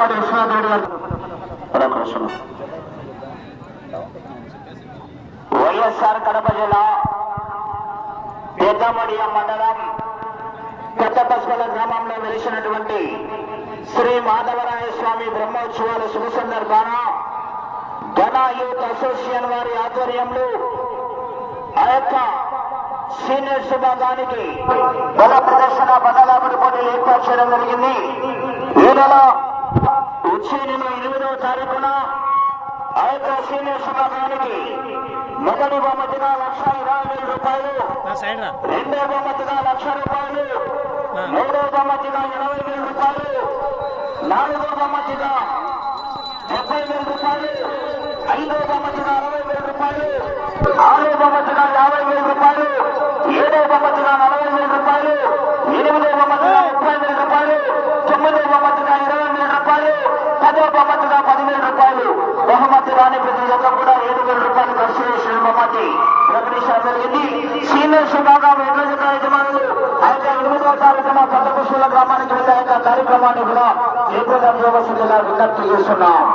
చింతలపాటి విశ్వనాథ్ గారు. వైఎస్ఆర్ కడప జిల్లా పెద్దమడియ మండలం పెద్ద పసుపల గ్రామంలో వెలిసినటువంటి శ్రీ మాధవరాయ స్వామి బ్రహ్మోత్సవాల శుభ సందర్భాన ఘన యూత్ అసోసియేషన్ వారి ఆధ్వర్యంలో ఆ యొక్క సీనియర్స్ విభాగానికి బల ప్రదర్శన బదలాపుడి పోటీలు ఏర్పాటు చేయడం జరిగింది. ఈ నెల వచ్చే నెల 8వ తారీఖున ఆ యొక్క సీనియర్స్ విభాగానికి మొదటి బహుమతిగా 1,20,000 రూపాయలు, రెండో బహుమతిగా 1,00,000 రూపాయలు, మూడో బహుమతిగా 20,000 రూపాయలు, నాలుగో బహుమతిగా 70,000 రూపాయలు, ఐదో బహుమతిగా 60,000 రూపాయలు, ఆరో బహుమతిగా 50,000 రూపాయలు, ఏడో బహుమతిగా 40,000 రూపాయలు, ఎనిమిదో బహుమతిగా 30,000 రూపాయలు, తొమ్మిదో బహుమతిగా 20,000 రూపాయలు, పదో బహుమతిగా 10,000 రూపాయలు. బహుమతి రాని ప్రతి జత కూడా 7,000 రూపాయలు ఖర్చు చేసిన బహుమతి ప్రకటించడం జరిగింది. సీనియర్స్ విభాగం ఎడ్ల జత యజమానులు ఆ యొక్క 8వ తారీఖున పెద్ద పుష్పల గ్రామానికి వెళ్ళే కార్యక్రమాన్ని కూడా చేపట్టాల్సిన విజ్ఞప్తి చేస్తున్నాం.